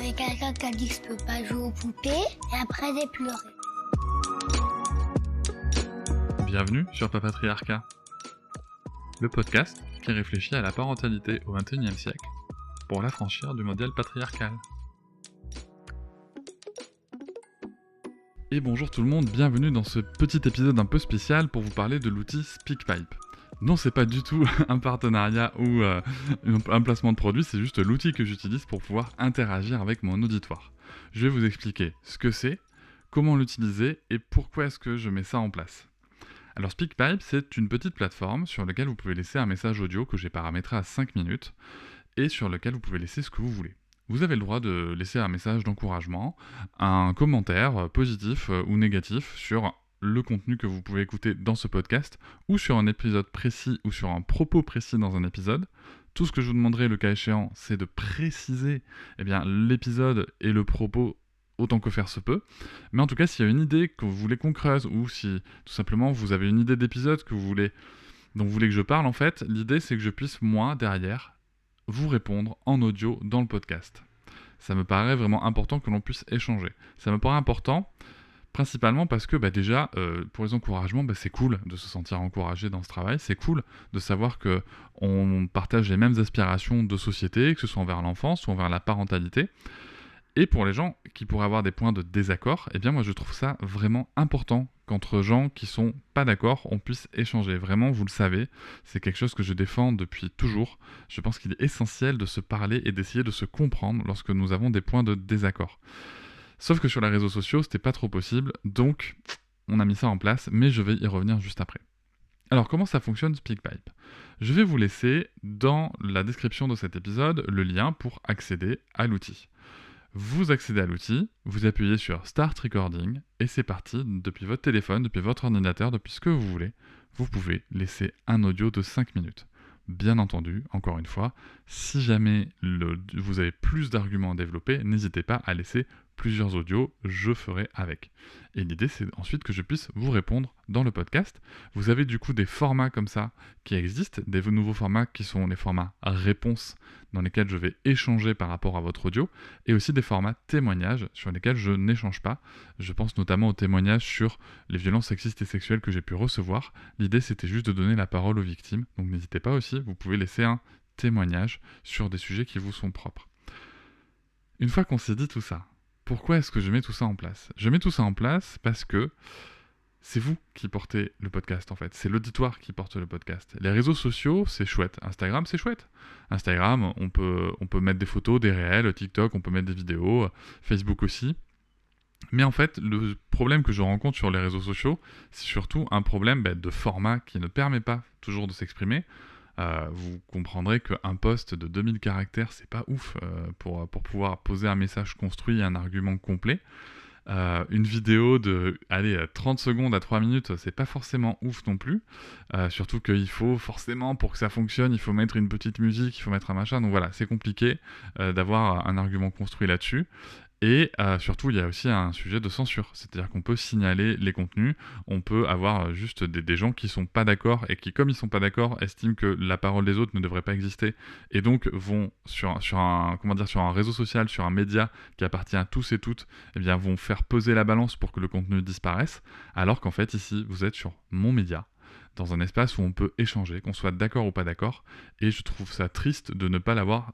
avait quelqu'un qui a dit que je peux pas jouer aux poupées, et après j'ai pleuré. Bienvenue sur Papatriarcat, le podcast qui réfléchit à la parentalité au XXIe siècle pour l'affranchir du modèle patriarcal. Et bonjour tout le monde, bienvenue dans ce petit épisode un peu spécial pour vous parler de l'outil SpeakPipe. Non, c'est pas du tout un partenariat ou un placement de produit, c'est juste l'outil que j'utilise pour pouvoir interagir avec mon auditoire. Je vais vous expliquer ce que c'est, comment l'utiliser et pourquoi est-ce que je mets ça en place. Alors SpeakPipe, c'est une petite plateforme sur laquelle vous pouvez laisser un message audio que j'ai paramétré à 5 minutes et sur lequel vous pouvez laisser ce que vous voulez. Vous avez le droit de laisser un message d'encouragement, un commentaire positif ou négatif sur le contenu que vous pouvez écouter dans ce podcast ou sur un épisode précis ou sur un propos précis dans un épisode. Tout ce que je vous demanderai le cas échéant, c'est de préciser l'épisode et le propos autant que faire se peut. Mais en tout cas, s'il y a une idée que vous voulez qu'on creuse ou si tout simplement vous avez une idée d'épisode dont vous voulez que je parle, en fait, l'idée c'est que je puisse, moi, derrière, vous répondre en audio dans le podcast. Ça me paraît vraiment important que l'on puisse échanger. Ça me paraît important principalement parce que déjà, pour les encouragements, c'est cool de se sentir encouragé dans ce travail. C'est cool de savoir qu'on partage les mêmes aspirations de société, que ce soit envers l'enfance ou envers la parentalité. Et pour les gens qui pourraient avoir des points de désaccord, moi je trouve ça vraiment important qu'entre gens qui sont pas d'accord, on puisse échanger. Vraiment, vous le savez, c'est quelque chose que je défends depuis toujours. Je pense qu'il est essentiel de se parler et d'essayer de se comprendre lorsque nous avons des points de désaccord. Sauf que sur les réseaux sociaux, c'était pas trop possible, donc on a mis ça en place, mais je vais y revenir juste après. Alors comment ça fonctionne SpeakPipe ? Je vais vous laisser dans la description de cet épisode le lien pour accéder à l'outil. Vous accédez à l'outil, vous appuyez sur Start Recording et c'est parti. Depuis votre téléphone, depuis votre ordinateur, depuis ce que vous voulez, vous pouvez laisser un audio de 5 minutes. Bien entendu, encore une fois, si jamais vous avez plus d'arguments à développer, n'hésitez pas à laisser plusieurs audios, je ferai avec. Et l'idée, c'est ensuite que je puisse vous répondre dans le podcast. Vous avez du coup des formats comme ça qui existent, des nouveaux formats qui sont les formats réponses dans lesquels je vais échanger par rapport à votre audio, et aussi des formats témoignages sur lesquels je n'échange pas. Je pense notamment aux témoignages sur les violences sexistes et sexuelles que j'ai pu recevoir. L'idée, c'était juste de donner la parole aux victimes, donc n'hésitez pas aussi, vous pouvez laisser un témoignage sur des sujets qui vous sont propres. Une fois qu'on s'est dit tout ça, pourquoi est-ce que je mets tout ça en place ? Je mets tout ça en place parce que c'est vous qui portez le podcast en fait. C'est l'auditoire qui porte le podcast. Les réseaux sociaux, c'est chouette. Instagram, c'est chouette. Instagram, on peut mettre des photos, des réels. TikTok, on peut mettre des vidéos. Facebook aussi. Mais en fait, le problème que je rencontre sur les réseaux sociaux, c'est surtout un problème de format qui ne permet pas toujours de s'exprimer. Vous comprendrez qu'un post de 2000 caractères, c'est pas ouf pour pouvoir poser un message construit et un argument complet. Une vidéo de 30 secondes à 3 minutes, c'est pas forcément ouf non plus. Surtout qu'il faut forcément, pour que ça fonctionne, il faut mettre une petite musique, il faut mettre un machin. Donc voilà, c'est compliqué d'avoir un argument construit là-dessus. Et surtout, il y a aussi un sujet de censure. C'est-à-dire qu'on peut signaler les contenus, on peut avoir juste des gens qui sont pas d'accord et qui, comme ils sont pas d'accord, estiment que la parole des autres ne devrait pas exister et donc vont sur un réseau social, sur un média qui appartient à tous et toutes, vont faire peser la balance pour que le contenu disparaisse, alors qu'en fait, ici, vous êtes sur mon média, dans un espace où on peut échanger, qu'on soit d'accord ou pas d'accord, et je trouve ça triste de ne pas l'avoir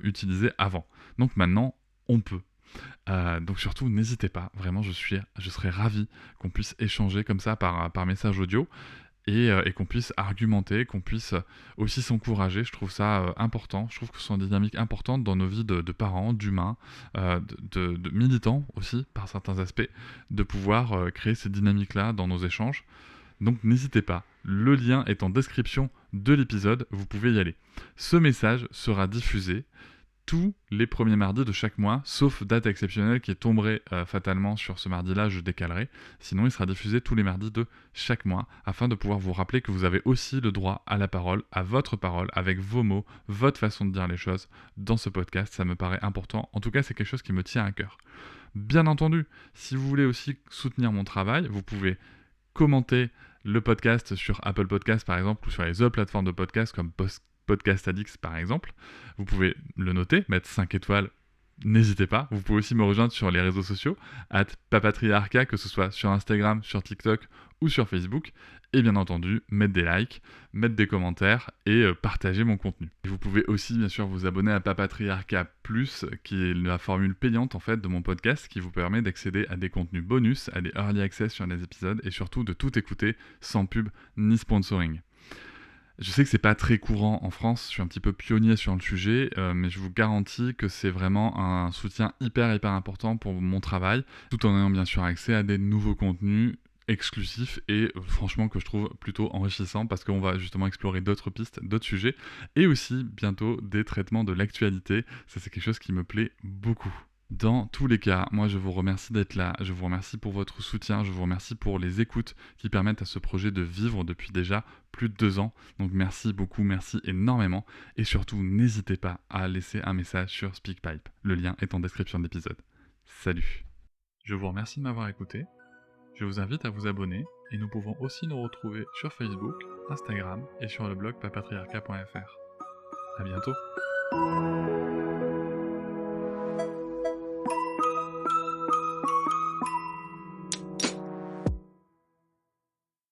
utilisé avant. Donc maintenant, on peut. Donc surtout n'hésitez pas, vraiment je serais ravi qu'on puisse échanger comme ça par message audio et qu'on puisse argumenter, qu'on puisse aussi s'encourager. Je trouve ça important, je trouve que ce sont des dynamiques importantes dans nos vies de parents, d'humains, de militants aussi par certains aspects, de pouvoir créer ces dynamiques-là dans nos échanges. Donc n'hésitez pas, le lien est en description de l'épisode, vous pouvez y aller. Ce message sera diffusé tous les premiers mardis de chaque mois, sauf date exceptionnelle qui tomberait fatalement sur ce mardi-là, je décalerai. Sinon, il sera diffusé tous les mardis de chaque mois, afin de pouvoir vous rappeler que vous avez aussi le droit à la parole, à votre parole, avec vos mots, votre façon de dire les choses dans ce podcast. Ça me paraît important. En tout cas, c'est quelque chose qui me tient à cœur. Bien entendu, si vous voulez aussi soutenir mon travail, vous pouvez commenter le podcast sur Apple Podcasts par exemple, ou sur les autres plateformes de podcast comme Podcast Addicts par exemple. Vous pouvez le noter, mettre 5 étoiles n'hésitez pas. Vous pouvez aussi me rejoindre sur les réseaux sociaux, @papatriarca, que ce soit sur Instagram, sur TikTok ou sur Facebook. Et bien entendu, mettre des likes, mettre des commentaires et partager mon contenu. Et vous pouvez aussi bien sûr vous abonner à Papatriarca Plus, qui est la formule payante en fait de mon podcast, qui vous permet d'accéder à des contenus bonus, à des early access sur les épisodes et surtout de tout écouter sans pub ni sponsoring. Je sais que c'est pas très courant en France, je suis un petit peu pionnier sur le sujet, mais je vous garantis que c'est vraiment un soutien hyper important pour mon travail, tout en ayant bien sûr accès à des nouveaux contenus exclusifs et franchement que je trouve plutôt enrichissant parce qu'on va justement explorer d'autres pistes, d'autres sujets et aussi bientôt des traitements de l'actualité. Ça c'est quelque chose qui me plaît beaucoup. Dans tous les cas, moi je vous remercie d'être là, je vous remercie pour votre soutien, je vous remercie pour les écoutes qui permettent à ce projet de vivre depuis déjà plus de 2 ans. Donc merci beaucoup, merci énormément. Et surtout, n'hésitez pas à laisser un message sur SpeakPipe. Le lien est en description de l'épisode. Salut. Je vous remercie de m'avoir écouté. Je vous invite à vous abonner et nous pouvons aussi nous retrouver sur Facebook, Instagram et sur le blog papatriarca.fr. À bientôt.